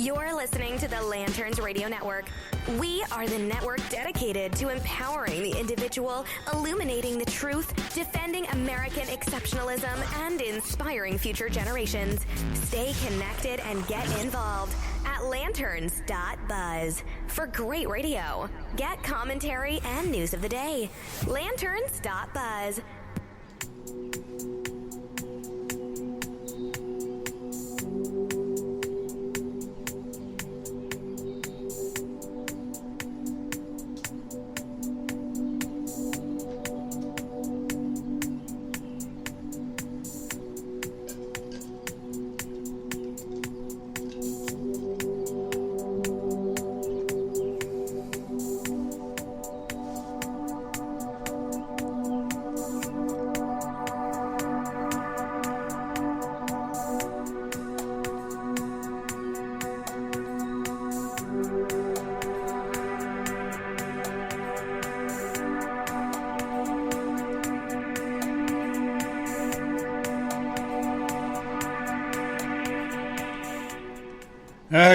You're listening to the Lanterns Radio Network. We are the network dedicated to empowering the individual, illuminating the truth, defending American exceptionalism, and inspiring future generations. Stay connected and get involved at lanterns.buzz for great radio. Get commentary and news of the day. Lanterns.buzz.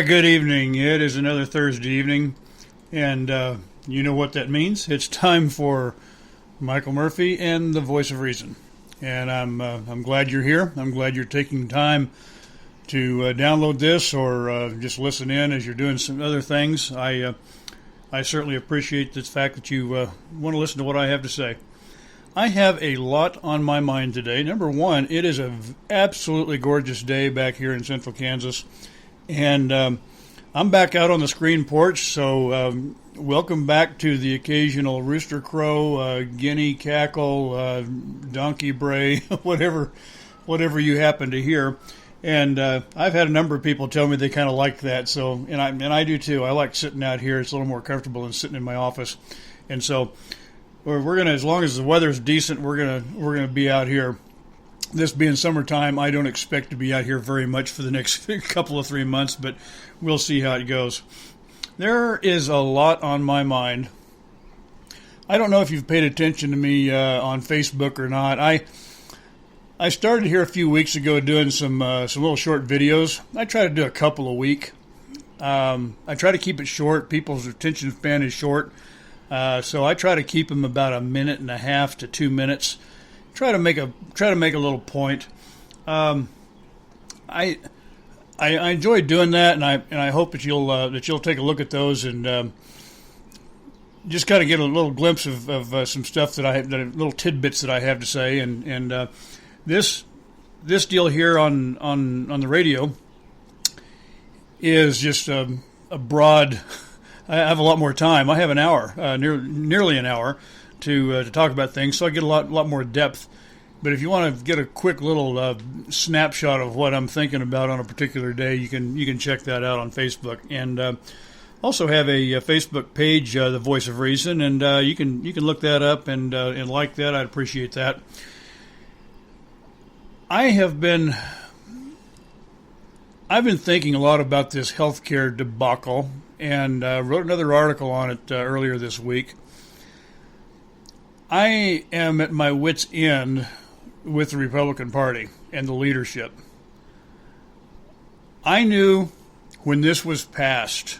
Good evening. It is another Thursday evening, and you know what that means. It's time for Michael Murphy and the Voice of Reason. And I'm glad you're here. I'm glad you're taking time to download this or just listen in as you're doing some other things. I certainly appreciate the fact that you want to listen to what I have to say. I have a lot on my mind today. Number one, it is an absolutely gorgeous day back here in central Kansas. And I'm back out on the screen porch, so welcome back to the occasional rooster crow, guinea cackle, donkey bray, whatever you happen to hear. And I've had a number of people tell me they kind of like that. So, and I do too. I like sitting out here. It's a little more comfortable than sitting in my office. And so we're gonna, as long as the weather's decent, we're gonna be out here. This being summertime, I don't expect to be out here very much for the next couple of 3 months, but we'll see how it goes. There is a lot on my mind. I don't know if you've paid attention to me on Facebook or not. I started here a few weeks ago doing some little short videos. I try to do a couple a week. I try to keep it short. People's attention span is short, so I try to keep them about 1.5 minutes to 2 minutes. Try to make a little point. I enjoy doing that, and I hope that you'll take a look at those and just kind of get a little glimpse of some stuff little tidbits that I have to say. And this deal here on the radio is just a broad. I have a lot more time. I have an hour, nearly an hour, to talk about things, so I get a lot more depth. But if you want to get a quick little snapshot of what I'm thinking about on a particular day, you can check that out on Facebook, and also have a Facebook page, The Voice of Reason, and you can look that up and like that. I'd appreciate that. I've been thinking a lot about this healthcare debacle, and wrote another article on it earlier this week. I am at my wit's end with the Republican Party and the leadership. I knew when this was passed,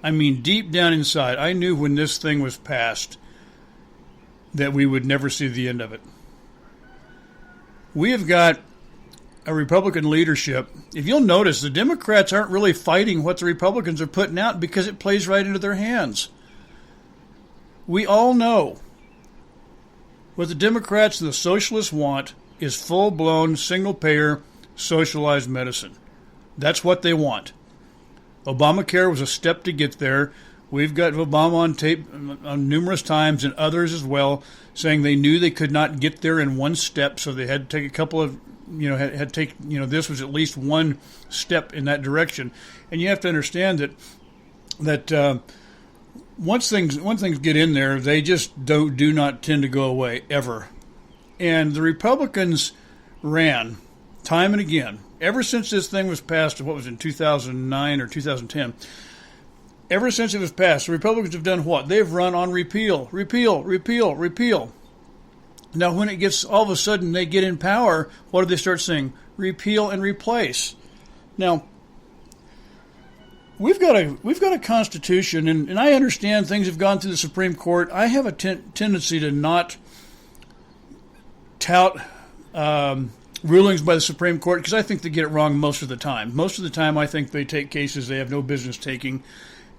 I mean deep down inside, I knew when this thing was passed that we would never see the end of it. We have got a Republican leadership. If you'll notice, the Democrats aren't really fighting what the Republicans are putting out because it plays right into their hands. We all know what the Democrats and the socialists want is full-blown, single-payer, socialized medicine. That's what they want. Obamacare was a step to get there. We've got Obama on tape on numerous times, and others as well, saying they knew they could not get there in one step, so they had to take a couple of, this was at least one step in that direction. And you have to understand that once things get in there, they just do not tend to go away ever. And the Republicans ran time and again ever since this thing was passed. What was it, in 2009 or 2010? Ever since it was passed, the Republicans have done what? They've run on repeal, repeal, repeal, repeal. Now, when it gets all of a sudden they get in power, what do they start saying? Repeal and replace. Now, we've got a constitution, and I understand things have gone through the Supreme Court. I have a tendency to not tout rulings by the Supreme Court because I think they get it wrong most of the time. Most of the time, I think they take cases they have no business taking.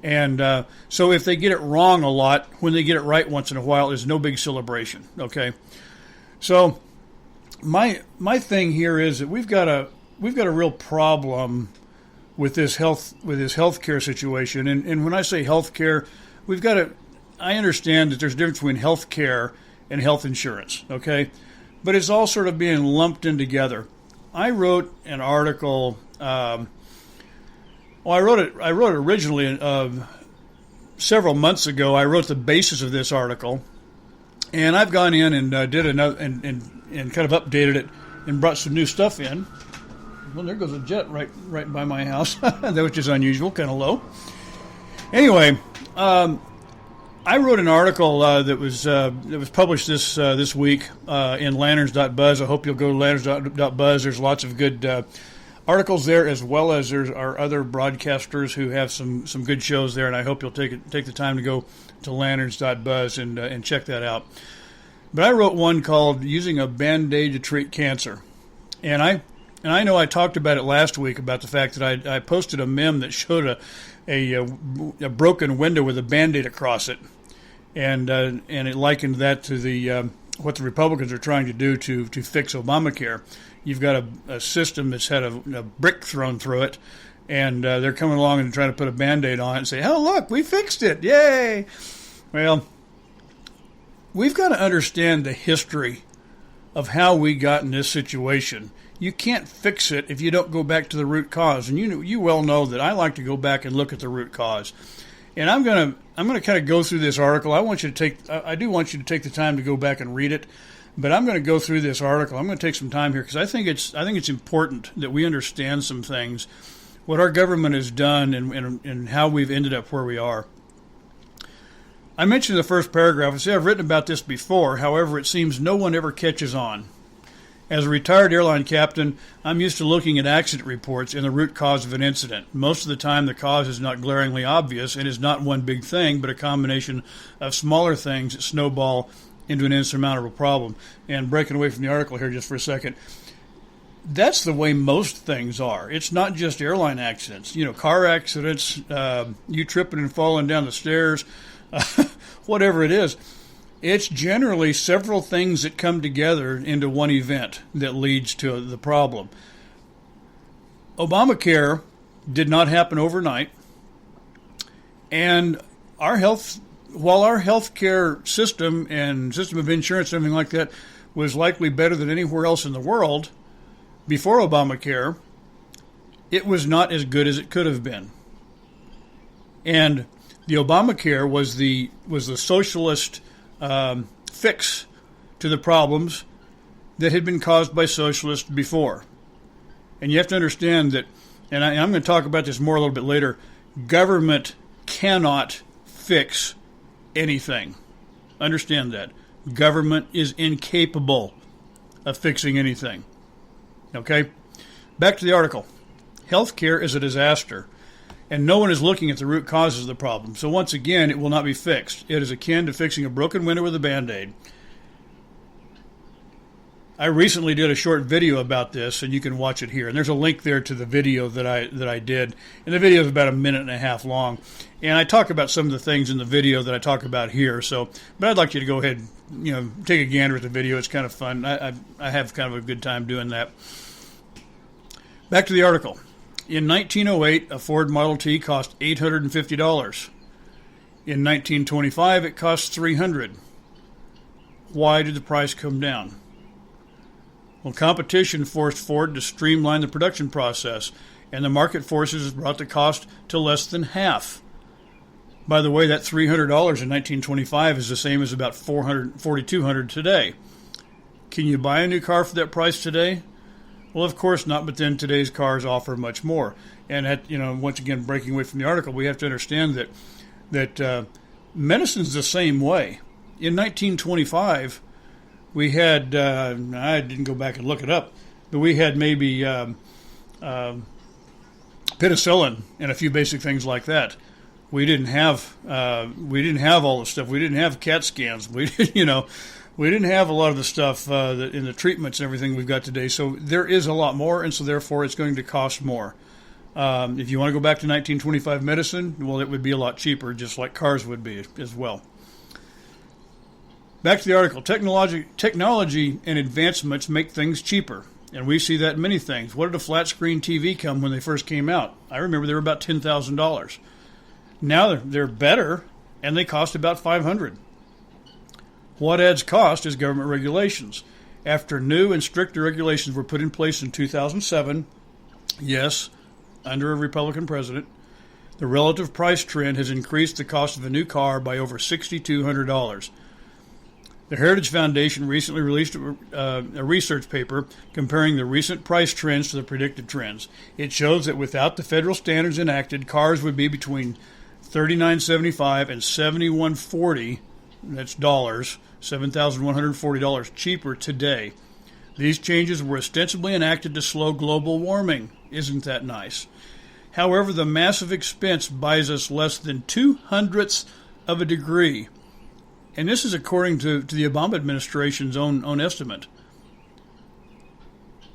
And so if they get it wrong a lot, when they get it right once in a while, it's no big celebration, okay? So my thing here is that we've got a real problem with this healthcare situation. And when I say healthcare, I understand that there's a difference between healthcare and health insurance, okay? But it's all sort of being lumped in together. I wrote an article. I wrote it originally several months ago. I wrote the basis of this article, and I've gone in and did another and kind of updated it and brought some new stuff in. Well, there goes a jet right by my house, which is unusual, kind of low. Anyway, I wrote an article that was published this week in lanterns.buzz. I hope you'll go to lanterns.buzz. There's lots of good articles there, as well as there are other broadcasters who have some good shows there, and I hope you'll take the time to go to lanterns.buzz and check that out. But I wrote one called "Using a Band-Aid to Treat Cancer," and I know I talked about it last week about the fact that I posted a meme that showed a broken window with a Band-Aid across it, and it likened that to the what the Republicans are trying to do to fix Obamacare. You've got a system that's had a brick thrown through it, and they're coming along and trying to put a Band-Aid on it and say, "Oh, look, we fixed it! Yay!" Well, we've got to understand the history of how we got in this situation. You can't fix it if you don't go back to the root cause, and you well know that I like to go back and look at the root cause. And I'm gonna kind of go through this article. I do want you to take the time to go back and read it, but I'm going to go through this article. I'm going to take some time here because I think it's important that we understand some things, what our government has done, and how we've ended up where we are. I mentioned in the first paragraph, I say I've written about this before. However, it seems no one ever catches on. As a retired airline captain, I'm used to looking at accident reports and the root cause of an incident. Most of the time, the cause is not glaringly obvious and is not one big thing, but a combination of smaller things that snowball into an insurmountable problem. And breaking away from the article here just for a second, that's the way most things are. It's not just airline accidents. Car accidents, you tripping and falling down the stairs, whatever it is. It's generally several things that come together into one event that leads to the problem. Obamacare did not happen overnight, and while our healthcare system and system of insurance, everything like that, was likely better than anywhere else in the world before Obamacare, it was not as good as it could have been. And the Obamacare was the socialist fix to the problems that had been caused by socialists before. And you have to understand that, and I'm going to talk about this more a little bit later, government cannot fix anything. Understand that. Government is incapable of fixing anything. Okay? Back to the article. Healthcare is a disaster, and no one is looking at the root causes of the problem. So once again, it will not be fixed. It is akin to fixing a broken window with a Band-Aid. I recently did a short video about this, and you can watch it here. And there's a link there to the video that I did. And the video is about 1.5 minutes long. And I talk about some of the things in the video that I talk about here. But I'd like you to go ahead and take a gander at the video. It's kind of fun. I have kind of a good time doing that. Back to the article. In 1908, a Ford Model T cost $850. In 1925, it cost $300. Why did the price come down? Well, competition forced Ford to streamline the production process, and the market forces brought the cost to less than half. By the way, that $300 in 1925 is the same as about $4,200 today. Can you buy a new car for that price today? Well, of course not, but then today's cars offer much more. And once again, breaking away from the article, we have to understand that medicine's the same way. In 1925, we had, I didn't go back and look it up, but we had maybe penicillin and a few basic things like that. We didn't have all the stuff. We didn't have CAT scans. We didn't have a lot of the stuff in the treatments and everything we've got today. So there is a lot more, and so therefore it's going to cost more. If you want to go back to 1925 medicine, well, it would be a lot cheaper, just like cars would be as well. Back to the article. Technology and advancements make things cheaper, and we see that in many things. What did a flat screen TV come when they first came out? I remember they were about $10,000. Now they're better, and they cost about $500. What adds cost is government regulations. After new and stricter regulations were put in place in 2007, yes, under a Republican president, the relative price trend has increased the cost of a new car by over $6,200. The Heritage Foundation recently released a research paper comparing the recent price trends to the predicted trends. It shows that without the federal standards enacted, cars would be between $3,975 and $7,140, that's dollars, $7,140 cheaper today. These changes were ostensibly enacted to slow global warming. Isn't that nice? However, the massive expense buys us less than 0.02 of a degree. And this is according to the Obama administration's own estimate.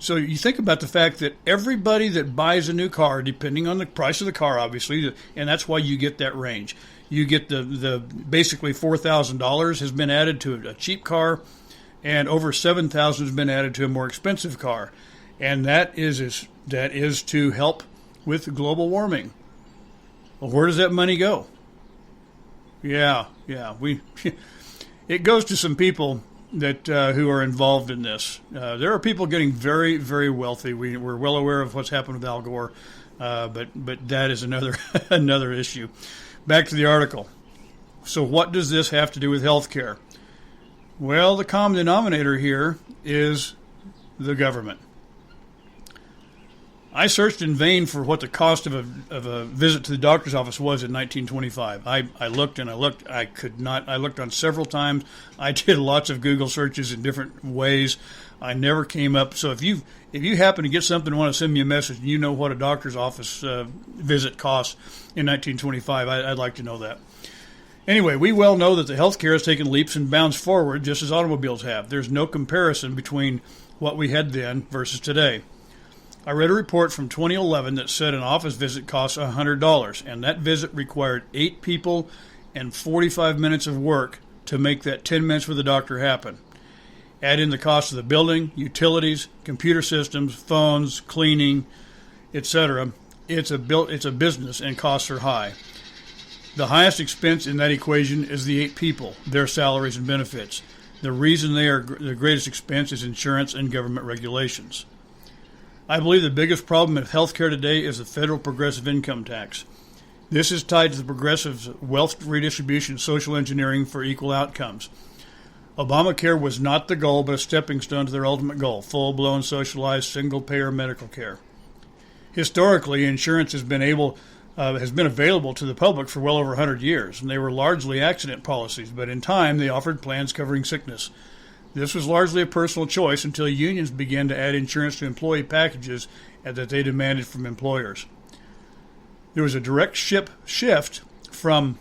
So you think about the fact that everybody that buys a new car, depending on the price of the car, obviously, and that's why you get that range. You get the basically $4,000 has been added to a cheap car, and over $7,000 has been added to a more expensive car. And that is to help with global warming. Well, where does that money go? Yeah, it goes to some people that who are involved in this. There are people getting very, very wealthy. We're well aware of what's happened with Al Gore, but that is another issue. Back to the article. So what does this have to do with health care? Well, the common denominator here is the government. I searched in vain for what the cost of a visit to the doctor's office was in 1925. I looked and I looked. I could not. I looked on several times. I did lots of Google searches in different ways. I never came up. So if you happen to get something and want to send me a message and you know what a doctor's office visit costs in 1925, I'd like to know that. Anyway, we well know that the healthcare has taken leaps and bounds forward just as automobiles have. There's no comparison between what we had then versus today. I read a report from 2011 that said an office visit costs $100, and that visit required 8 people and 45 minutes of work to make that 10 minutes with the doctor happen. Add in the cost of the building, utilities, computer systems, phones, cleaning, etc. It's a business, and costs are high. The highest expense in that equation is the 8 people, their salaries and benefits. The reason they are the greatest expense is insurance and government regulations. I believe the biggest problem with healthcare today is the federal progressive income tax. This is tied to the progressive wealth redistribution and social engineering for equal outcomes. Obamacare was not the goal, but a stepping stone to their ultimate goal, full-blown socialized single-payer medical care. Historically, insurance has been available to the public for well over 100 years, and they were largely accident policies, but in time they offered plans covering sickness. This was largely a personal choice until unions began to add insurance to employee packages that they demanded from employers. There was a direct shift from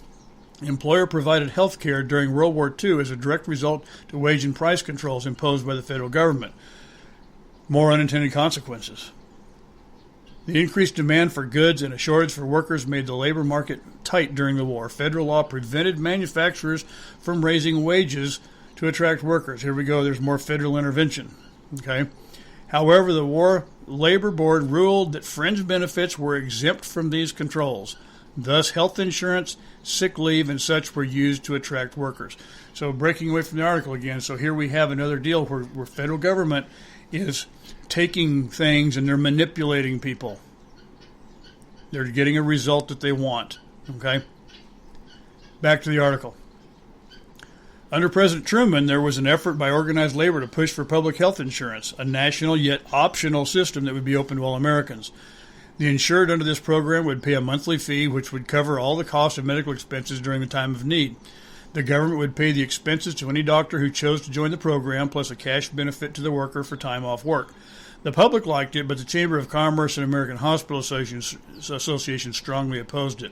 employer-provided health care during World War II as a direct result to wage and price controls imposed by the federal government. More unintended consequences. The increased demand for goods and a shortage for workers made the labor market tight during the war. Federal law prevented manufacturers from raising wages to attract workers. Here we go. There's more federal intervention. Okay. However, the War Labor Board ruled that fringe benefits were exempt from these controls. Thus, health insurance, sick leave, and such were used to attract workers. So breaking away from the article again, so here we have another deal where federal government is taking things and they're manipulating people. They're getting a result that they want. Okay? Back to the article. Under President Truman, there was an effort by organized labor to push for public health insurance, a national yet optional system that would be open to all Americans. The insured under this program would pay a monthly fee which would cover all the cost of medical expenses during the time of need. The government would pay the expenses to any doctor who chose to join the program, plus a cash benefit to the worker for time off work. The public liked it, but the Chamber of Commerce and American Hospital Association strongly opposed it.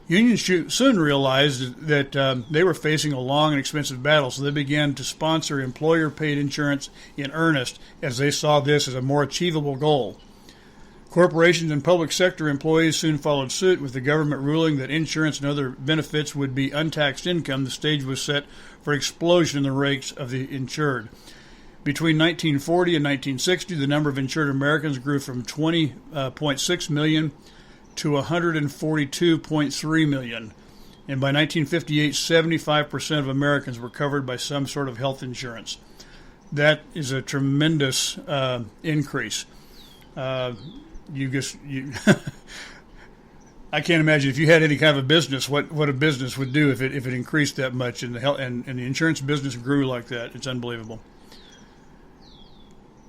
Unions soon realized that they were facing a long and expensive battle, so they began to sponsor employer-paid insurance in earnest, as they saw this as a more achievable goal. Corporations and public sector employees soon followed suit, with the government ruling that insurance and other benefits would be untaxed income. The stage was set for explosion in the ranks of the insured. Between 1940 and 1960, the number of insured Americans grew from 20.6 million to 142.3 million. And by 1958, 75% of Americans were covered by some sort of health insurance. That is a tremendous increase. I can't imagine if you had any kind of a business, what a business would do if it increased that much, and the insurance business grew like that. It's unbelievable.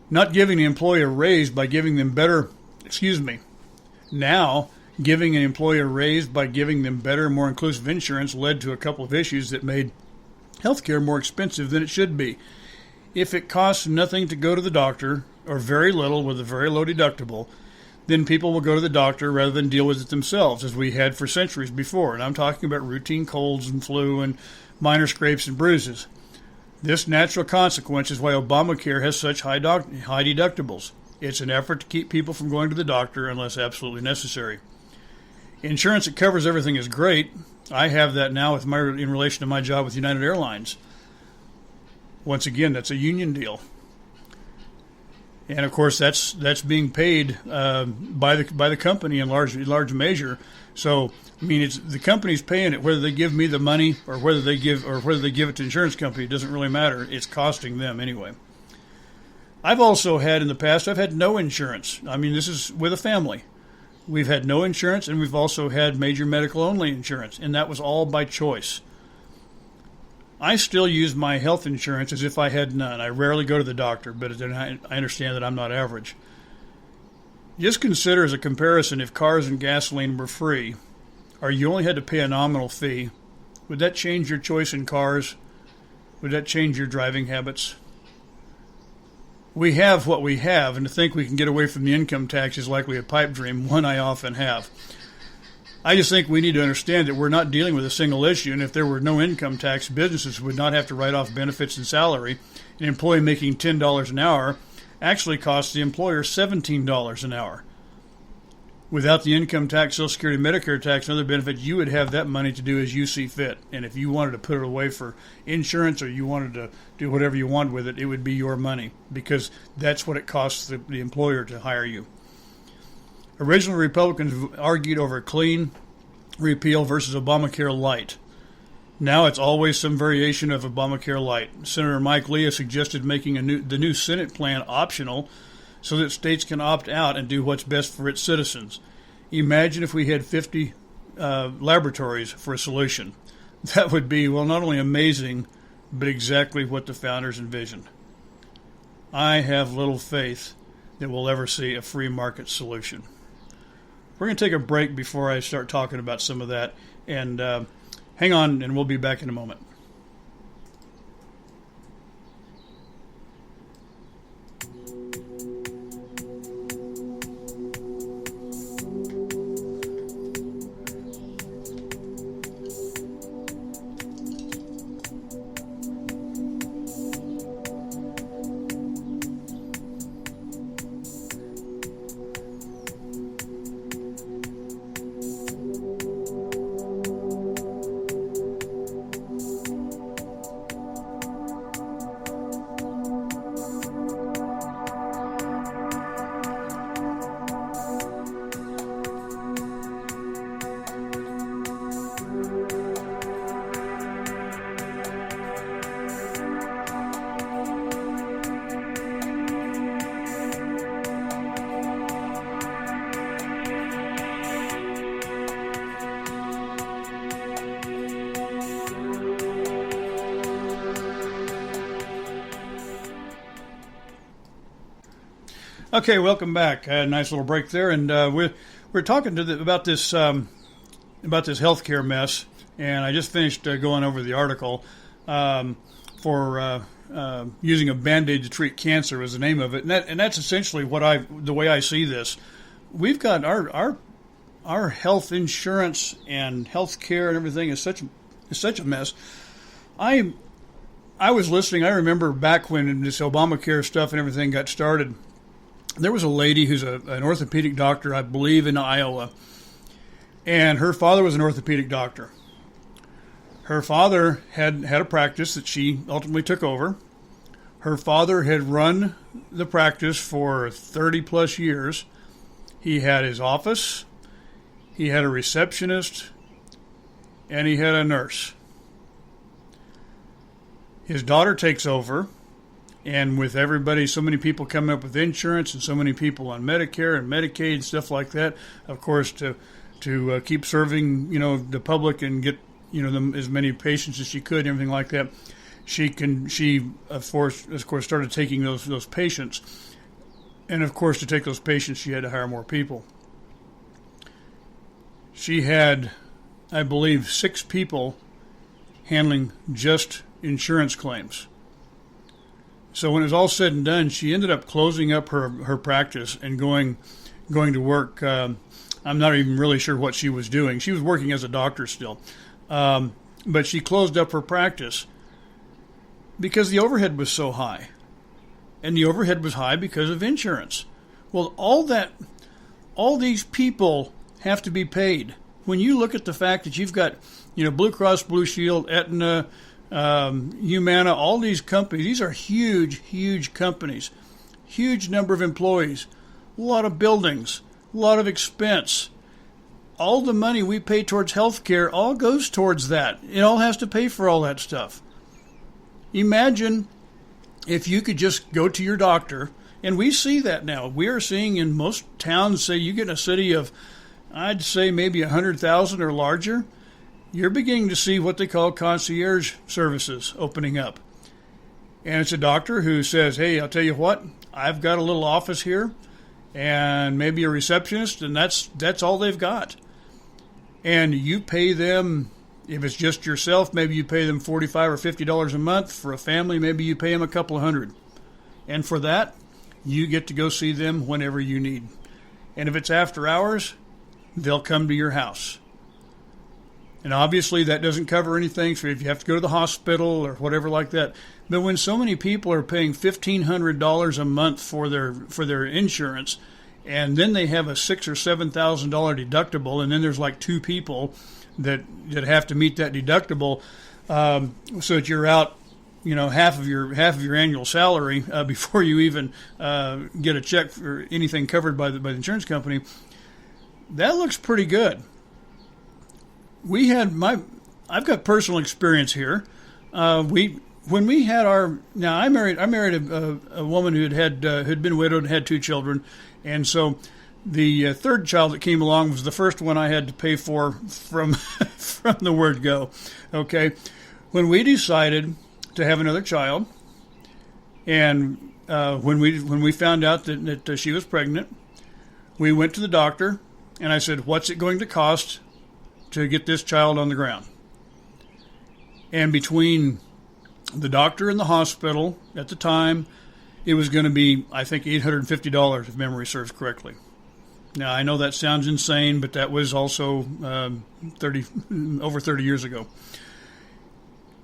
Not giving the employee a raise by giving them better, now giving an employee a raise by giving them better, more inclusive insurance led to a couple of issues that made healthcare more expensive than it should be. If it costs nothing to go to the doctor, or very little with a very low deductible, then people will go to the doctor rather than deal with it themselves, as we had for centuries before. And I'm talking about routine colds and flu and minor scrapes and bruises. This natural consequence is why Obamacare has such high deductibles. It's an effort to keep people from going to the doctor unless absolutely necessary. Insurance that covers everything is great. I have that now in relation to my job with United Airlines. Once again, that's a union deal. And of course, that's being paid by the company in large measure. So, I mean, it's the company's paying it. Whether they give me the money or whether they give it to insurance company, it doesn't really matter. It's costing them anyway. I've also had in the past, I've had no insurance. I mean, this is with a family. We've had no insurance, and we've also had major medical only insurance, and that was all by choice. I still use my health insurance as if I had none. I rarely go to the doctor, but I understand that I'm not average. Just consider as a comparison, if cars and gasoline were free, or you only had to pay a nominal fee, would that change your choice in cars? Would that change your driving habits? We have what we have, and to think we can get away from the income tax is likely a pipe dream, one I often have. I just think we need to understand that we're not dealing with a single issue, and if there were no income tax, businesses would not have to write off benefits and salary. An employee making $10 an hour actually costs the employer $17 an hour. Without the income tax, Social Security, Medicare tax, and other benefits, you would have that money to do as you see fit. And if you wanted to put it away for insurance or you wanted to do whatever you want with it, it would be your money, because that's what it costs the employer to hire you. Original Republicans argued over clean repeal versus Obamacare light. Now it's always some variation of Obamacare light. Senator Mike Lee has suggested making the new Senate plan optional so that states can opt out and do what's best for its citizens. Imagine if we had 50 laboratories for a solution. That would be, well, not only amazing, but exactly what the founders envisioned. I have little faith that we'll ever see a free market solution. We're going to take a break before I start talking about some of that. And hang on, and we'll be back in a moment. Okay, welcome back. I had a nice little break there, and we're talking about this healthcare mess. and I just finished going over the article for using a Band-Aid to treat cancer was the name of it, and that's essentially the way I see this. We've got our health insurance and health care and everything is such a mess. I was listening. I remember back when this Obamacare stuff and everything got started, there was a lady who's an orthopedic doctor, I believe, in Iowa, and her father was an orthopedic doctor. Her father had a practice that she ultimately took over. Her father had run the practice for 30 plus years. He had his office, he had a receptionist, and he had a nurse. His daughter takes over, and with everybody, so many people coming up with insurance and so many people on Medicare and Medicaid and stuff like that, of course, to keep serving, the public and get, them as many patients as she could and everything like that, she of course started taking those patients. And of course, to take those patients, she had to hire more people. She had, I believe, 6 people handling just insurance claims. So when it was all said and done, she ended up closing up her practice and going to work. I'm not even really sure what she was doing. She was working as a doctor still. But she closed up her practice because the overhead was so high. And the overhead was high because of insurance. Well, all these people have to be paid. When you look at the fact that you've got, Blue Cross Blue Shield, Aetna, Humana, all these companies, these are huge, huge companies, huge number of employees, a lot of buildings, a lot of expense. All the money we pay towards health care all goes towards that. It all has to pay for all that stuff. Imagine if you could just go to your doctor, and we see that now. We are seeing in most towns, say you get in a city of, I'd say maybe 100,000 or larger, you're beginning to see what they call concierge services opening up. And it's a doctor who says, hey, I'll tell you what, I've got a little office here and maybe a receptionist, and that's all they've got. And you pay them, if it's just yourself, maybe you pay them $45 or $50 a month. For a family, maybe you pay them a couple of $100. And for that, you get to go see them whenever you need. And if it's after hours, they'll come to your house. And obviously that doesn't cover anything, so if you have to go to the hospital or whatever like that. But when so many people are paying $1,500 a month for their insurance, and then they have a $6,000 or $7,000 deductible, and then there's like 2 people that have to meet that deductible, so that you're out, half of your annual salary before you even get a check for anything covered by the insurance company. That looks pretty good. I've got personal experience here. When we had I married a woman who'd been widowed and had 2 children, and so the third child that came along was the first one I had to pay for from the word go. Okay, when we decided to have another child, and when we found out that she was pregnant, we went to the doctor, and I said, "What's it going to cost to get this child on the ground?" And between the doctor and the hospital at the time, it was going to be, I think, $850 if memory serves correctly. Now, I know that sounds insane, but that was also over 30 years ago.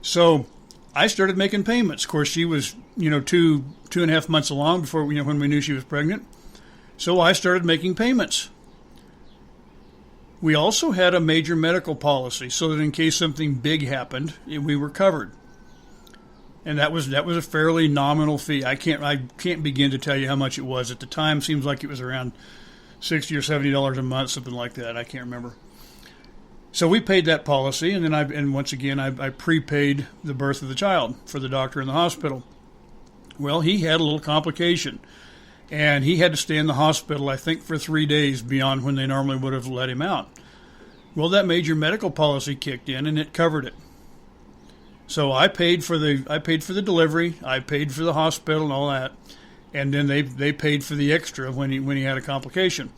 So I started making payments. Of course, she was, 2.5 months along before, when we knew she was pregnant. So I started making payments. We also had a major medical policy so that in case something big happened, we were covered. And that was a fairly nominal fee. I can't begin to tell you how much it was at the time. Seems like it was around $60 or $70 a month, something like that. I can't remember. So we paid that policy, and then once again I prepaid the birth of the child for the doctor in the hospital. Well, he had a little complication, and he had to stay in the hospital, I think, for 3 days beyond when they normally would have let him out. Well, that major medical policy kicked in, and it covered it. So I paid for the delivery, I paid for the hospital and all that, and then they paid for the extra when he had a complication.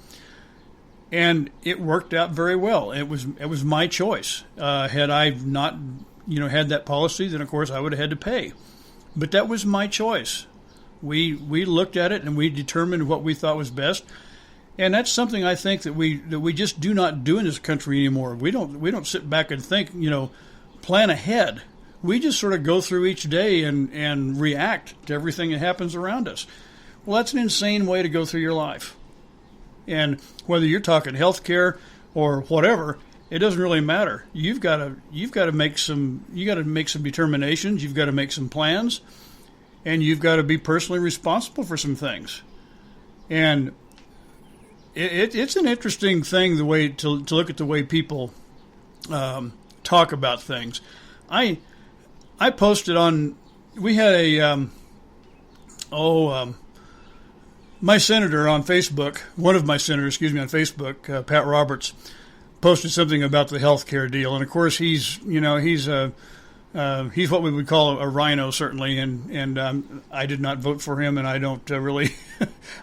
And it worked out very well. It was my choice. Had I not, had that policy, then of course I would have had to pay. But that was my choice. We looked at it and we determined what we thought was best. And that's something I think that we just do not do in this country anymore. We don't sit back and think, plan ahead. We just sort of go through each day and react to everything that happens around us. Well, that's an insane way to go through your life. And whether you're talking healthcare or whatever, it doesn't really matter. You've got to make some determinations. You've got to make some plans, and you've got to be personally responsible for some things. And it's an interesting thing the way to look at the way people talk about things. I posted on. We had a my senator on Facebook, one of my senators, on Facebook, Pat Roberts, posted something about the health care deal. And of course, he's what we would call a rhino, certainly. And I did not vote for him, and I don't really,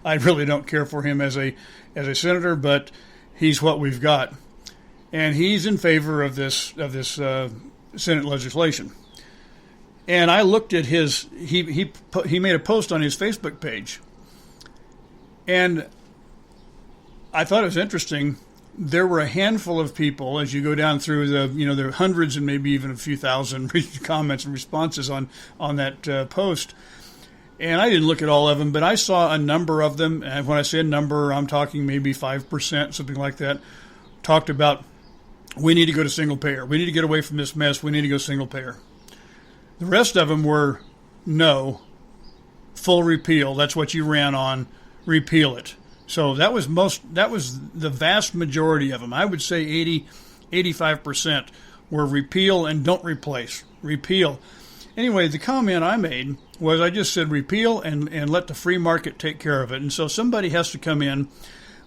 I really don't care for him as a senator, but he's what we've got. And he's in favor of this Senate legislation. And I looked at he made a post on his Facebook page. And I thought it was interesting. There were a handful of people, as you go down through there are hundreds and maybe even a few thousand comments and responses on that post. And I didn't look at all of them, but I saw a number of them. And when I say a number, I'm talking maybe 5%, something like that, talked about, we need to go to single payer. We need to get away from this mess. We need to go single payer. The rest of them were no, full repeal. That's what you ran on. Repeal it. So that was the vast majority of them. I would say 85% were repeal and don't replace. Repeal. Anyway, the comment I made was I just said repeal and let the free market take care of it. And so somebody has to come in.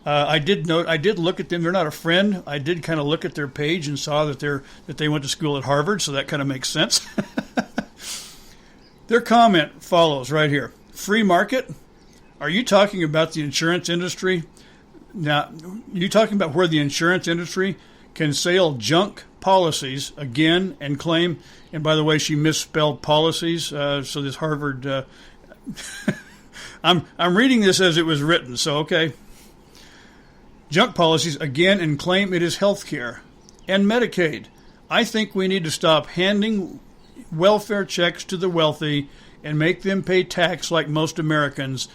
I did look at them. They're not a friend. I did kind of look at their page and saw that they went to school at Harvard, so that kind of makes sense. Their comment follows right here. Free market? Are you talking about the insurance industry? Now, you talking about where the insurance industry can sell junk policies again and claim, and by the way, she misspelled policies, so this Harvard, I'm reading this as it was written, so okay. Junk policies again and claim it is health care and Medicaid. I think we need to stop handing welfare checks to the wealthy and make them pay tax like most Americans,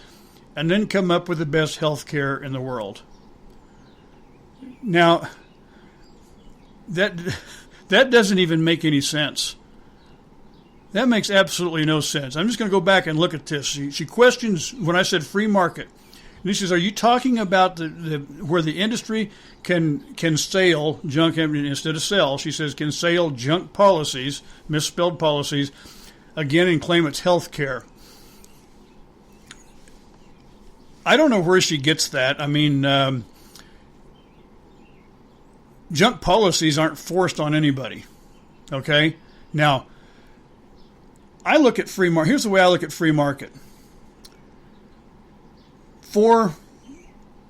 and then come up with the best health care in the world. Now, that doesn't even make any sense. That makes absolutely no sense. I'm just going to go back and look at this. She questions when I said free market. And she says, are you talking about where the industry can sell junk, instead of sell, she says, can sell junk policies, misspelled policies, again and claim it's health care. I don't know where she gets that. I mean, junk policies aren't forced on anybody. Okay? Now, I look at free market. Here's the way I look at free market. 4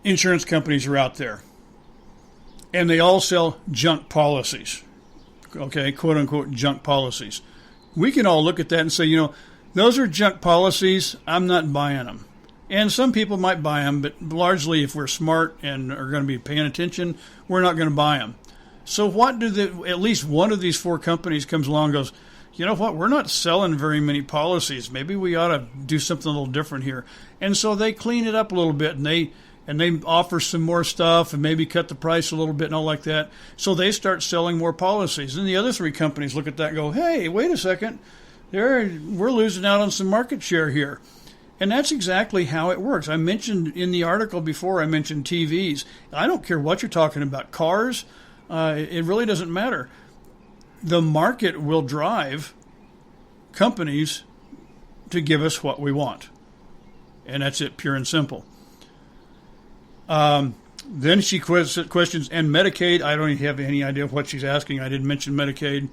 insurance companies are out there, and they all sell junk policies. Okay? Quote unquote junk policies. We can all look at that and say, those are junk policies. I'm not buying them. And some people might buy them, but largely if we're smart and are going to be paying attention, we're not going to buy them. So what at least one of these 4 companies comes along and goes, you know what, we're not selling very many policies. Maybe we ought to do something a little different here. And so they clean it up a little bit, and they offer some more stuff and maybe cut the price a little bit and all like that. So they start selling more policies. And the other 3 companies look at that and go, hey, wait a second, we're losing out on some market share here. And that's exactly how it works. I mentioned in the article before, I mentioned TVs. I don't care what you're talking about. Cars, it really doesn't matter. The market will drive companies to give us what we want. And that's it, pure and simple. Then she questions, and Medicaid, I don't even have any idea what she's asking. I didn't mention Medicaid.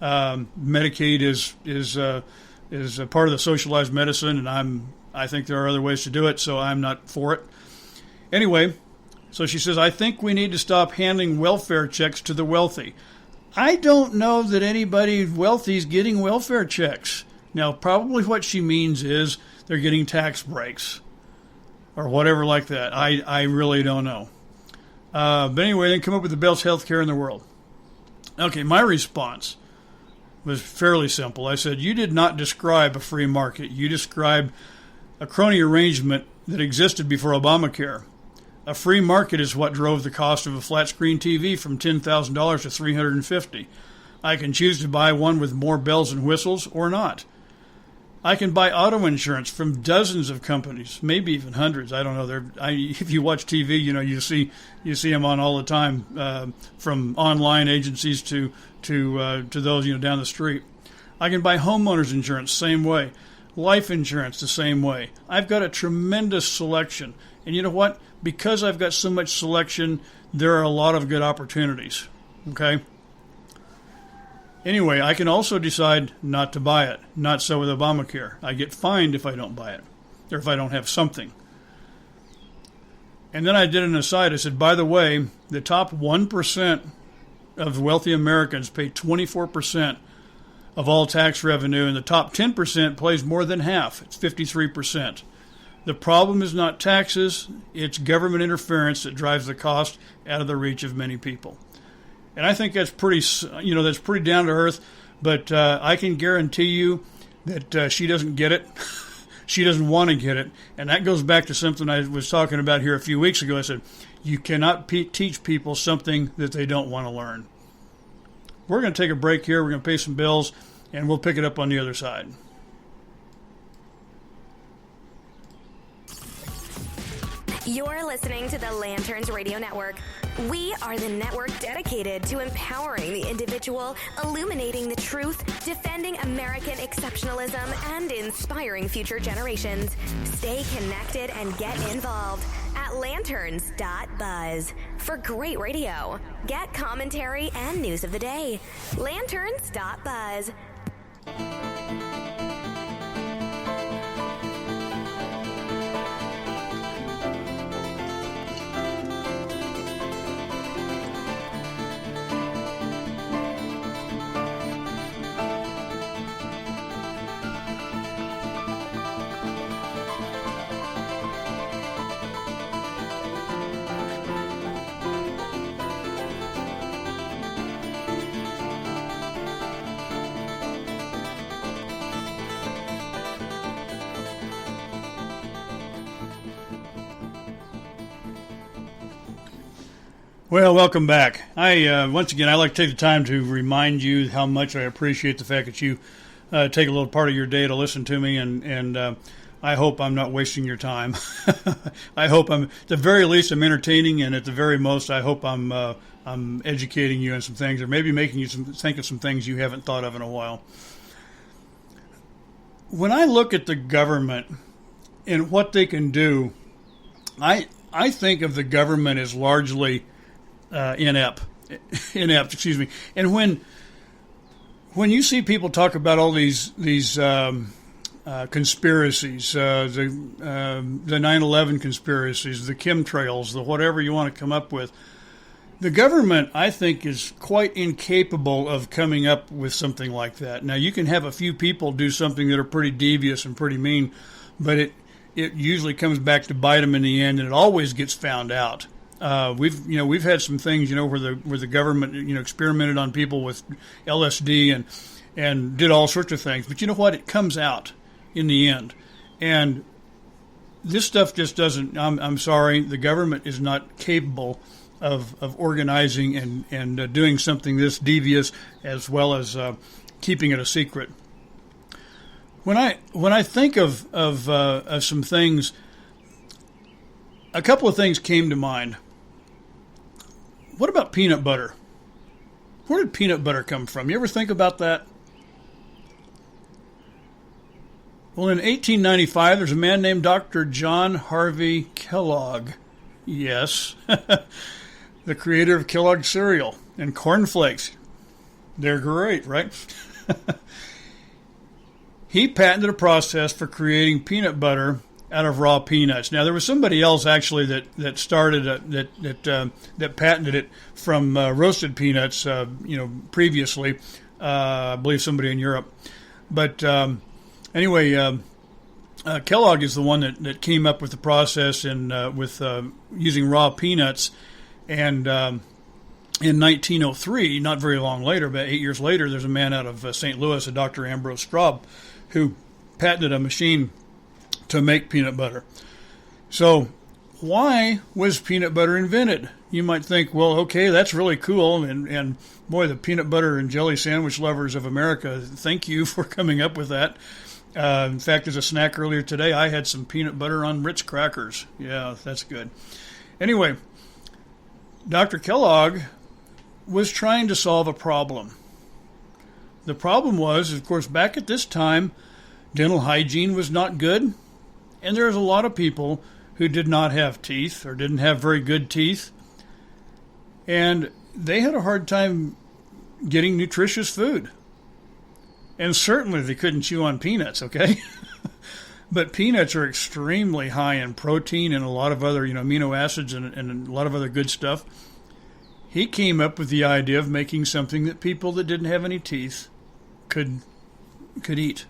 Medicaid is a part of the socialized medicine, and I think there are other ways to do it, so I'm not for it. Anyway, So she says, I think we need to stop handing welfare checks to the wealthy. I don't know that anybody wealthy is getting welfare checks. Now, probably what she means is they're getting tax breaks or whatever like that. I really don't know. But anyway, they come up with the best health care in the world. Okay, my response was fairly simple. I said, you did not describe a free market. You described a crony arrangement that existed before Obamacare. A free market is what drove the cost of a flat-screen TV from $10,000 to $350. I can choose to buy one with more bells and whistles or not. I can buy auto insurance from dozens of companies, maybe even hundreds. I don't know. If you watch TV, you see them on all the time, from online agencies to those down the street. I can buy homeowners insurance same way, life insurance the same way. I've got a tremendous selection, and you know what? Because I've got so much selection, there are a lot of good opportunities. Okay. Anyway, I can also decide not to buy it. Not so with Obamacare. I get fined if I don't buy it, or if I don't have something. And then I did an aside. I said, by the way, the top 1% of wealthy Americans pay 24% of all tax revenue, and the top 10% pays more than half. It's 53%. The problem is not taxes, it's government interference that drives the cost out of the reach of many people. And I think that's pretty down to earth, but I can guarantee you that she doesn't get it. She doesn't want to get it. And that goes back to something I was talking about here a few weeks ago. I said, you cannot teach people something that they don't want to learn. We're going to take a break here. We're going to pay some bills, and we'll pick it up on the other side. You're listening to the Lanterns Radio Network. We are the network dedicated to empowering the individual, illuminating the truth, defending American exceptionalism, and inspiring future generations. Stay connected and get involved at lanterns.buzz. For great radio, get commentary and news of the day. Lanterns.buzz. Well, welcome back. Once again, I like to take the time to remind you how much I appreciate the fact that you take a little part of your day to listen to me, and I hope I'm not wasting your time. I hope at the very least, I'm entertaining, and at the very most, I hope I'm educating you on some things, or maybe making you think of some things you haven't thought of in a while. When I look at the government and what they can do, I think of the government as largely inept. And when you see people talk about all these conspiracies, the 9/11 conspiracies, the chemtrails, the whatever you want to come up with, the government, I think, is quite incapable of coming up with something like that. Now, you can have a few people do something that are pretty devious and pretty mean, but it usually comes back to bite them in the end, and it always gets found out. We've had some things, where the government, experimented on people with LSD and did all sorts of things. But you know what? It comes out in the end. And this stuff just doesn't, I'm sorry, the government is not capable of organizing and doing something this devious, as well as keeping it a secret. When I think of some things, a couple of things came to mind. What about peanut butter? Where did peanut butter come from? You ever think about that? Well, in 1895, there's a man named Dr. John Harvey Kellogg. Yes, the creator of Kellogg's cereal and Corn Flakes. They're great, right? He patented a process for creating peanut butter out of raw peanuts. Now there was somebody else actually that started that patented it from roasted peanuts. Previously, I believe somebody in Europe. But anyway, Kellogg is the one that came up with the process with using raw peanuts, and in 1903, not very long later, about 8 years later, there's a man out of St. Louis, a Dr. Ambrose Straub, who patented a machine to make peanut butter. So why was peanut butter invented? You might think, well, okay, that's really cool, and boy, the peanut butter and jelly sandwich lovers of America, thank you for coming up with that. In fact, as a snack earlier today, I had some peanut butter on Ritz crackers. Yeah, that's good. Anyway, Dr. Kellogg was trying to solve a problem. The problem was, of course, back at this time, dental hygiene was not good, and there was a lot of people who did not have teeth or didn't have very good teeth, and they had a hard time getting nutritious food. And certainly they couldn't chew on peanuts, okay? But peanuts are extremely high in protein and a lot of other, amino acids and a lot of other good stuff. He came up with the idea of making something that people that didn't have any teeth could eat.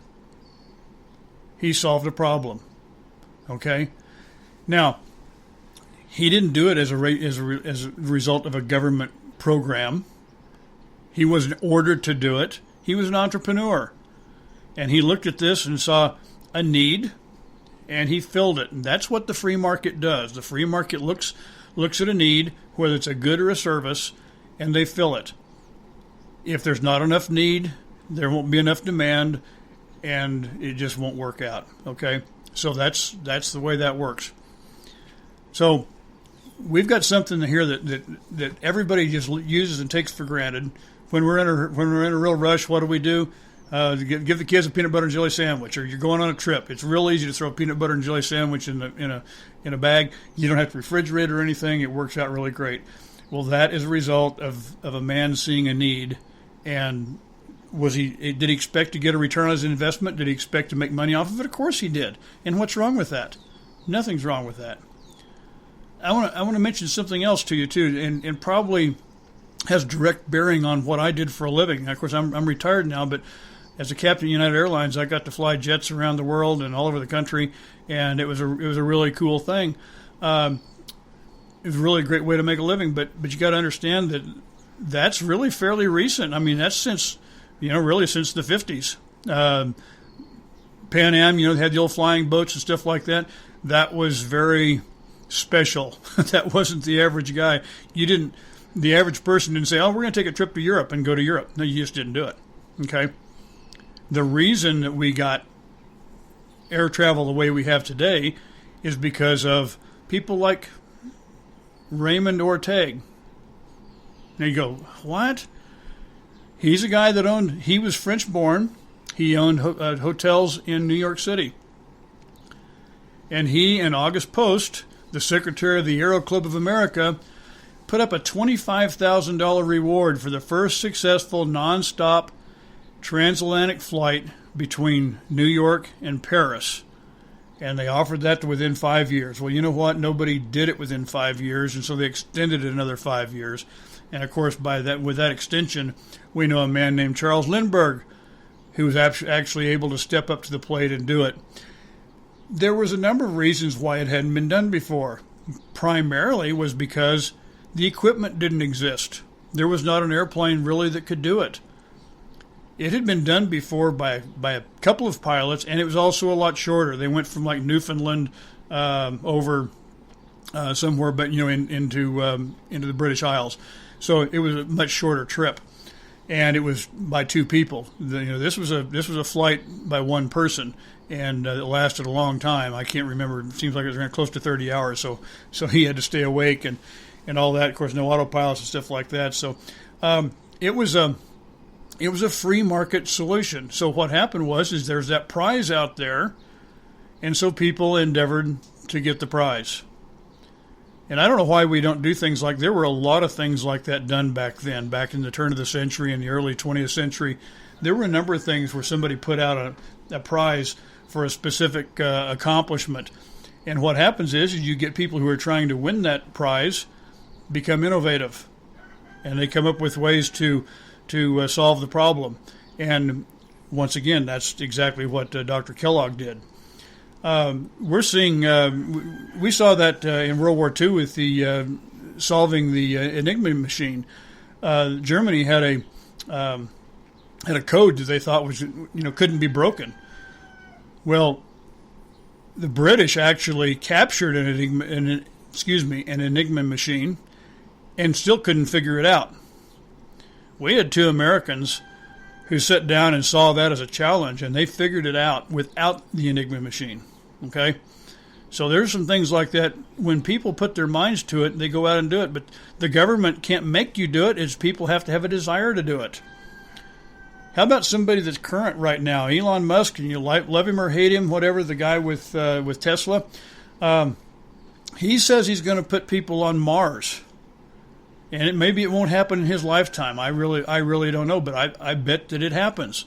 He solved a problem. Okay? Now, he didn't do it as a result of a government program. He wasn't ordered to do it. He was an entrepreneur. And he looked at this and saw a need, and he filled it. And that's what the free market does. The free market looks at a need, whether it's a good or a service, and they fill it. If there's not enough need, there won't be enough demand, and it just won't work out. Okay? So that's the way that works. So we've got something here that everybody just uses and takes for granted. When we're in a real rush, what do? Give the kids a peanut butter and jelly sandwich, or you're going on a trip. It's real easy to throw a peanut butter and jelly sandwich in a bag. You don't have to refrigerate it or anything. It works out really great. Well, that is a result of a man seeing a need, and did he expect to get a return on his investment? Did he expect to make money off of it? Of course he did. And what's wrong with that? Nothing's wrong with that. I want to mention something else to you too, and probably has direct bearing on what I did for a living. Of course, I'm retired now, but as a captain of United Airlines, I got to fly jets around the world and all over the country, and it was a really cool thing. It was a really great way to make a living, but you got to understand that that's really fairly recent. I mean, that's since really since the 50s. Pan Am, had the old flying boats and stuff like that. That was very special. That wasn't the average guy. The average person didn't say, oh, we're going to take a trip to Europe and go to Europe. No, you just didn't do it. Okay? The reason that we got air travel the way we have today is because of people like Raymond Ortega. Now you go, what? He's a guy he was French born. He owned hotels in New York City. And he and August Post, the secretary of the Aero Club of America, put up a $25,000 reward for the first successful nonstop transatlantic flight between New York and Paris. And they offered that to within 5 years. Well, you know what? Nobody did it within 5 years, and so they extended it another 5 years. And of course, with that extension, we know a man named Charles Lindbergh, who was actually able to step up to the plate and do it. There was a number of reasons why it hadn't been done before. Primarily was because the equipment didn't exist. There was not an airplane really that could do it. It had been done before by a couple of pilots, and it was also a lot shorter. They went from like Newfoundland over somewhere, but into the British Isles. So it was a much shorter trip, and it was by two people. This was a flight by one person, and it lasted a long time. I can't remember. It seems like it was around close to 30 hours. So he had to stay awake and all that. Of course, no autopilots and stuff like that. So it was a free market solution. So what happened is there's that prize out there, and so people endeavored to get the prize. And I don't know why we don't do things like, there were a lot of things like that done back then, back in the turn of the century and the early 20th century. There were a number of things where somebody put out a prize for a specific accomplishment. And what happens is you get people who are trying to win that prize become innovative, and they come up with ways to solve the problem. And once again, that's exactly what Dr. Kellogg did. We're seeing we saw that in World War II with the solving the Enigma machine. Germany had a code that they thought was couldn't be broken. Well, the British actually captured an Enigma machine and still couldn't figure it out. We had two Americans who sat down and saw that as a challenge, and they figured it out without the Enigma machine. Okay? So there's some things like that. When people put their minds to it, they go out and do it. But the government can't make you do it. It's people have to have a desire to do it. How about somebody that's current right now? Elon Musk, and you love him or hate him, whatever, the guy with Tesla. He says he's going to put people on Mars. And maybe it won't happen in his lifetime. I really don't know, but I bet that it happens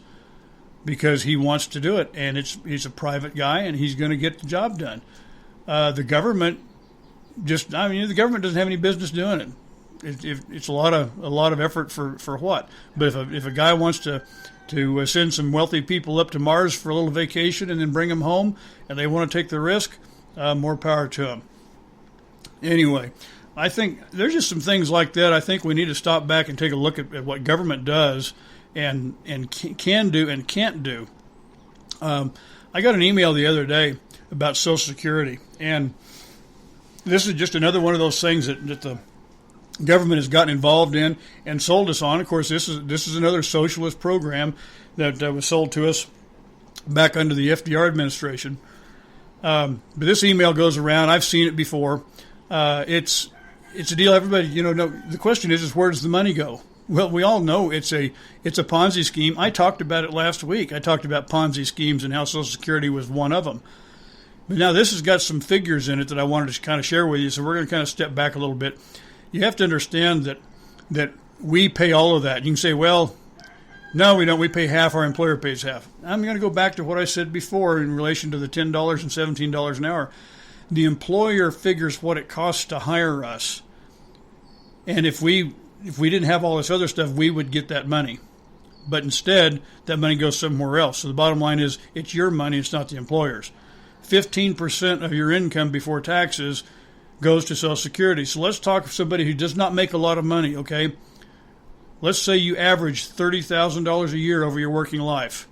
because he wants to do it, and he's a private guy, and he's going to get the job done. The government the government doesn't have any business doing it. It's a lot of effort for what? But if a guy wants to send some wealthy people up to Mars for a little vacation and then bring them home, and they want to take the risk, more power to them. Anyway, I think there's just some things like that. I think we need to stop back and take a look at what government does and can do and can't do. I got an email the other day about Social Security, and this is just another one of those things that the government has gotten involved in and sold us on. Of course, this is another socialist program that was sold to us back under the FDR administration. But this email goes around. I've seen it before. It's a deal. Everybody, the question is where does the money go? Well, we all know it's a Ponzi scheme. I talked about it last week. I talked about Ponzi schemes and how Social Security was one of them. But now this has got some figures in it that I wanted to kind of share with you. So we're going to kind of step back a little bit. You have to understand that we pay all of that. You can say, well, no, we don't. We pay half. Our employer pays half. I'm going to go back to what I said before in relation to the $10 and $17 an hour. The employer figures what it costs to hire us. And if we didn't have all this other stuff, we would get that money. But instead, that money goes somewhere else. So the bottom line is it's your money, it's not the employer's. 15% of your income before taxes goes to Social Security. So let's talk to somebody who does not make a lot of money, okay? Let's say you average $30,000 a year over your working life.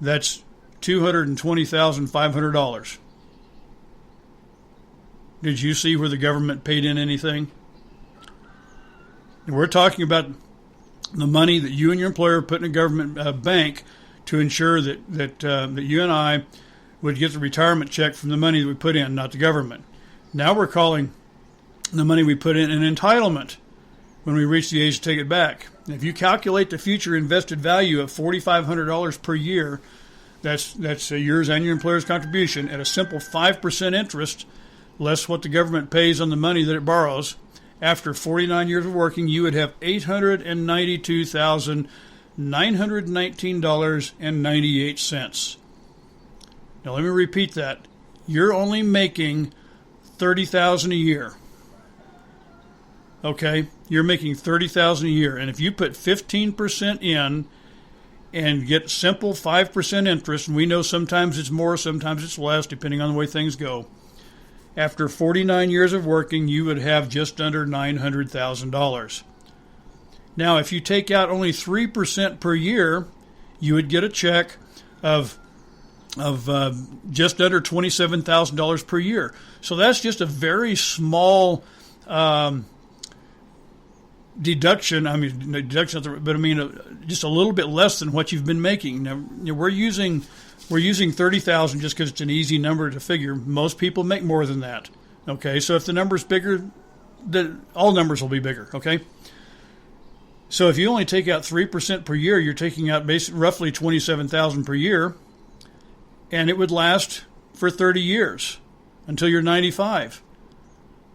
That's $220,500. Did you see where the government paid in anything? And we're talking about the money that you and your employer put in a government bank to ensure that you and I would get the retirement check from the money that we put in, not the government. Now we're calling the money we put in an entitlement when we reach the age to take it back. And if you calculate the future invested value of $4,500 per year, that's yours and your employer's contribution at a simple 5% interest, less what the government pays on the money that it borrows. After 49 years of working, you would have $892,919.98. Now let me repeat that. You're only making $30,000 a year. Okay? You're making $30,000 a year. And if you put 15% in and get simple 5% interest, and we know sometimes it's more, sometimes it's less, depending on the way things go. After 49 years of working, you would have just under $900,000. Now, if you take out only 3% per year, you would get a check of just under $27,000 per year. So that's just a very small deduction. I mean, deduction, but I mean just a little bit less than what you've been making. Now, we're using $30,000 just because it's an easy number to figure. Most people make more than that. Okay, so if the number's bigger, all numbers will be bigger. Okay. So if you only take out 3% per year, you're taking out roughly $27,000 per year. And it would last for 30 years until you're 95.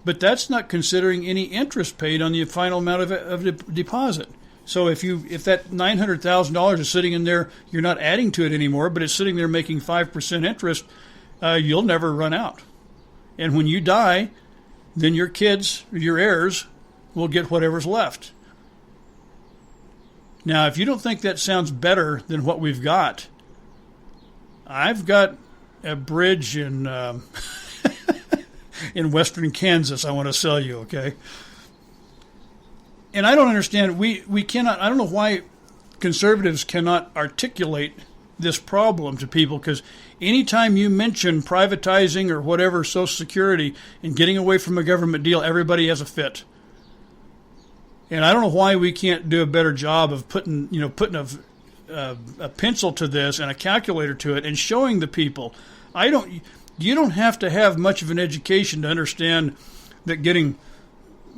But that's not considering any interest paid on the final amount of the deposit. So if that $900,000 is sitting in there, you're not adding to it anymore, but it's sitting there making 5% interest, you'll never run out. And when you die, then your kids, your heirs, will get whatever's left. Now, if you don't think that sounds better than what we've got, I've got a bridge in in western Kansas I want to sell you, okay? And I don't understand. We cannot. I don't know why conservatives cannot articulate this problem to people, because anytime you mention privatizing or whatever Social Security and getting away from a government deal, everybody has a fit. And I don't know why we can't do a better job of putting a pencil to this and a calculator to it and showing the people. You don't have to have much of an education to understand that getting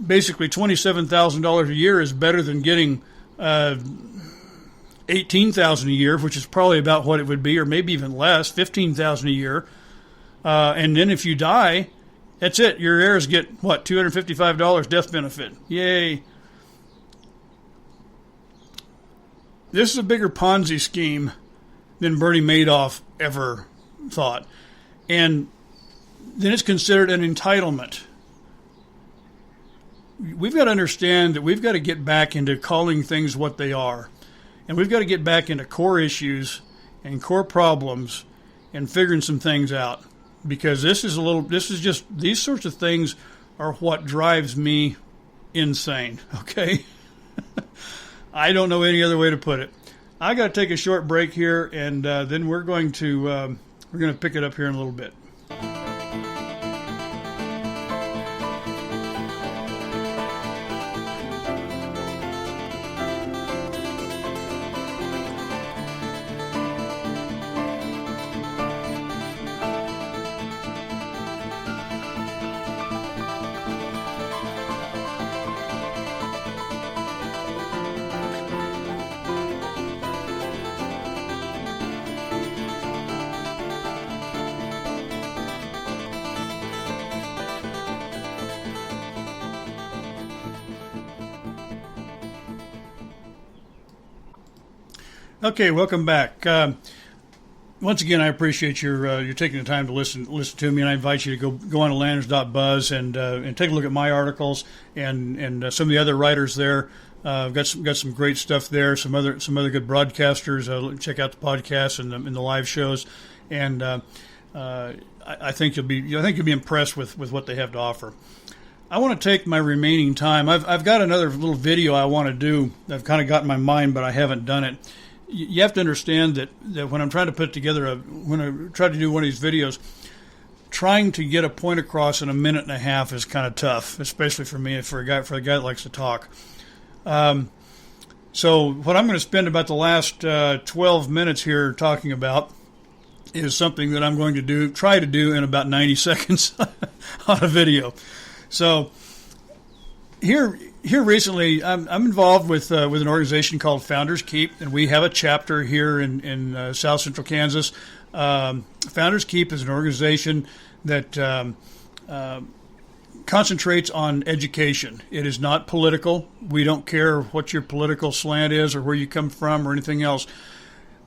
basically $27,000 a year is better than getting $18,000 a year, which is probably about what it would be, or maybe even less, $15,000 a year. And then if you die, that's it. Your heirs get what, $255 death benefit. Yay! This is a bigger Ponzi scheme than Bernie Madoff ever thought, and then it's considered an entitlement. We've got to understand that we've got to get back into calling things what they are. And we've got to get back into core issues and core problems and figuring some things out. Because these sorts of things are what drives me insane, okay? I don't know any other way to put it. I got to take a short break here, and then we're going to pick it up here in a little bit. Okay, welcome back. Once again, I appreciate your taking the time to listen to me, and I invite you to go on to Landers.buzz and take a look at my articles and some of the other writers there. I've got some great stuff there. Some other good broadcasters. Check out the podcasts and the live shows, and I think you'll be impressed with what they have to offer. I want to take my remaining time. I've got another little video I want to do. I've kind of got in my mind, but I haven't done it. You have to understand that when I'm trying to put together when I try to do one of these videos, trying to get a point across in a minute and a half is kind of tough, especially for me, for a guy that likes to talk. So what I'm going to spend about the last 12 minutes here talking about is something that I'm going to try to do in about 90 seconds on a video. So here recently, I'm involved with an organization called Founders Keep, and we have a chapter here in South Central Kansas. Founders Keep is an organization that concentrates on education. It is not political. We don't care what your political slant is or where you come from or anything else.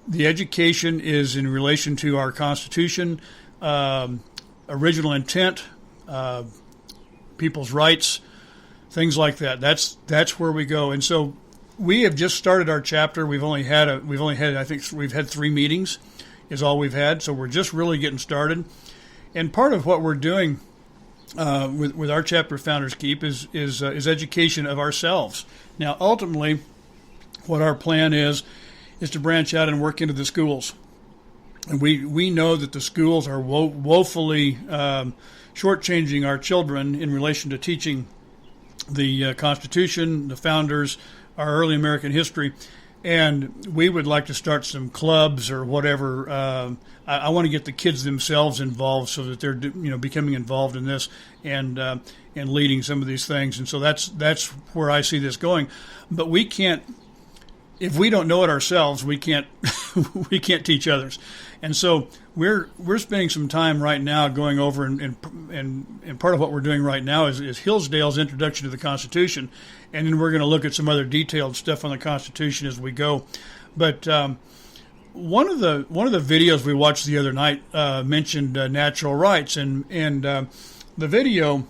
The education is in relation to our Constitution, original intent, people's rights, things like that. That's where we go. And so we have just started our chapter. We've only had I think we've had 3 meetings is all we've had. So we're just really getting started. And part of what we're doing with our chapter of Founders Keep is education of ourselves. Now, ultimately, what our plan is to branch out and work into the schools. And we know that the schools are woefully shortchanging our children in relation to teaching the Constitution, the founders, our early American history, and we would like to start some clubs or whatever. I want to get the kids themselves involved so that they're becoming involved in this and leading some of these things. And so that's where I see this going. But we can't if we don't know it ourselves, we can't we can't teach others. And so we're spending some time right now going over, and part of what we're doing right now is Hillsdale's Introduction to the Constitution, and then we're going to look at some other detailed stuff on the Constitution as we go. But one of the videos we watched the other night mentioned natural rights, and the video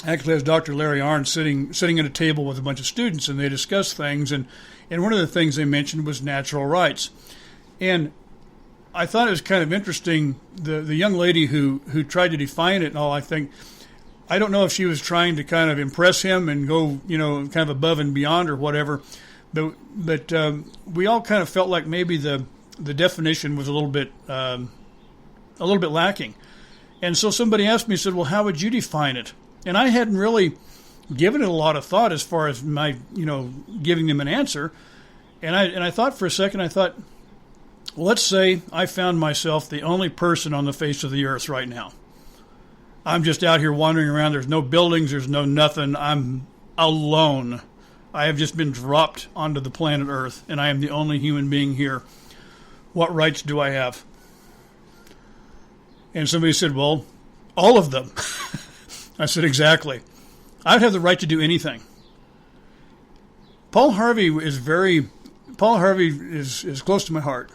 actually has Dr. Larry Arnn sitting at a table with a bunch of students, and they discuss things, and one of the things they mentioned was natural rights. And I thought it was kind of interesting, the young lady who tried to define it and all, I don't know if she was trying to kind of impress him and go, kind of above and beyond or whatever, but we all kind of felt like maybe the definition was a little bit lacking. And so somebody asked me, said, well, how would you define it? And I hadn't really given it a lot of thought as far as my, giving them an answer. And I thought for a second, well, let's say I found myself the only person on the face of the earth right now. I'm just out here wandering around. There's no buildings. There's no nothing. I'm alone. I have just been dropped onto the planet Earth, and I am the only human being here. What rights do I have? And somebody said, well, all of them. I said, exactly. I'd have the right to do anything. Paul Harvey is close to my heart.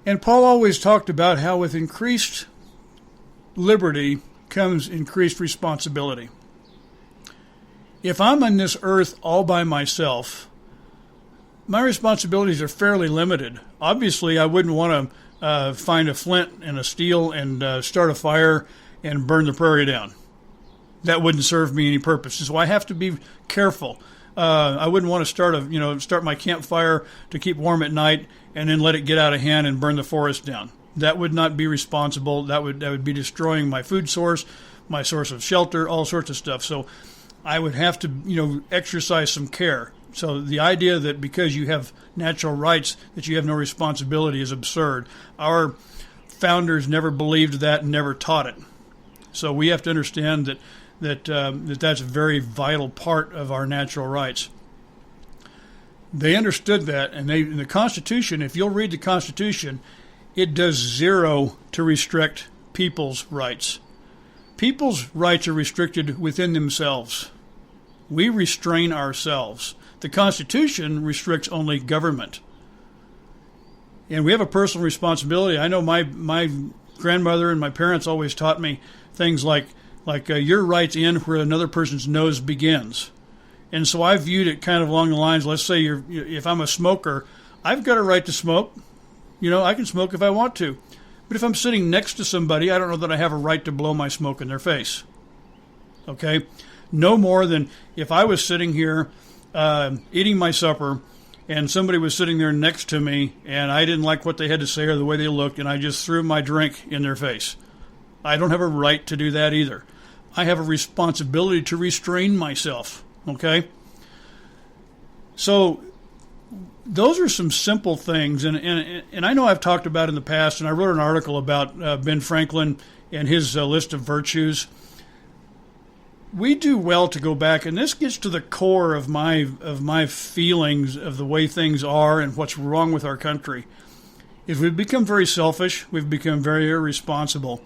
And Paul always talked about how with increased liberty comes increased responsibility. If I'm on this earth all by myself, my responsibilities are fairly limited. Obviously, I wouldn't want to find a flint and a steel and start a fire and burn the prairie down. That wouldn't serve me any purpose. So I have to be careful. I wouldn't want to start my campfire to keep warm at night and then let it get out of hand and burn the forest down. That would not be responsible. That would be destroying my food source, my source of shelter, all sorts of stuff. So I would have to, exercise some care. So the idea that because you have natural rights that you have no responsibility is absurd. Our founders never believed that and never taught it. So we have to understand that's a very vital part of our natural rights. They understood that, and in the Constitution, if you'll read the Constitution, it does zero to restrict people's rights. People's rights are restricted within themselves. We restrain ourselves. The Constitution restricts only government. And we have a personal responsibility. I know my grandmother and my parents always taught me things like your rights end where another person's nose begins. And so I viewed it kind of along the lines, let's say if I'm a smoker, I've got a right to smoke. I can smoke if I want to. But if I'm sitting next to somebody, I don't know that I have a right to blow my smoke in their face. Okay? No more than if I was sitting here eating my supper and somebody was sitting there next to me and I didn't like what they had to say or the way they looked and I just threw my drink in their face. I don't have a right to do that either. I have a responsibility to restrain myself. Okay? So those are some simple things, and I know I've talked about in the past, and I wrote an article about Ben Franklin and his list of virtues. We do well to go back, and this gets to the core of my feelings of the way things are and what's wrong with our country. Is we've become very selfish, we've become very irresponsible,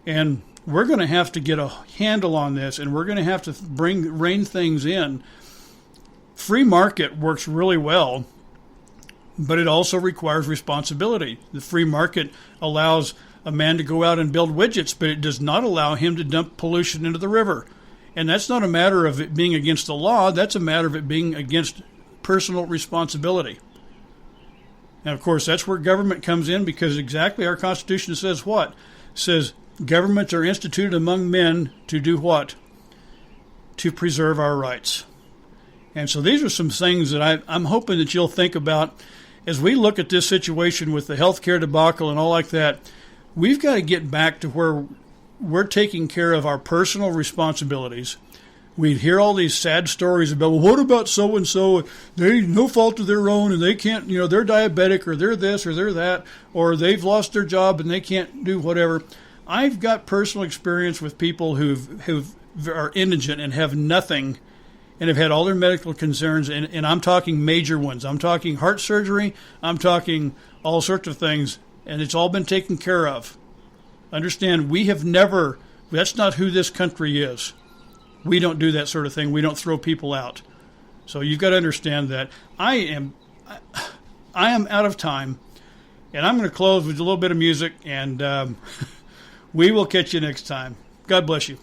and we're going to have to get a handle on this, and we're going to have to rein things in. Free market works really well, but it also requires responsibility. The free market allows a man to go out and build widgets, but it does not allow him to dump pollution into the river. And that's not a matter of it being against the law. That's a matter of it being against personal responsibility. And, of course, that's where government comes in, because exactly our Constitution says what? It says governments are instituted among men to do what? To preserve our rights. And so these are some things that I'm hoping that you'll think about as we look at this situation with the healthcare debacle and all like that. We've got to get back to where we're taking care of our personal responsibilities. We hear all these sad stories about, well, what about so-and-so? They no fault of their own, and they can't, they're diabetic, or they're this, or they're that, or they've lost their job and they can't do whatever. I've got personal experience with people who are indigent and have nothing, and have had all their medical concerns, and I'm talking major ones. I'm talking heart surgery. I'm talking all sorts of things, and it's all been taken care of. Understand, we have never, that's not who this country is. We don't do that sort of thing. We don't throw people out. So you've got to understand that. I am out of time, and I'm going to close with a little bit of music, and we will catch you next time. God bless you.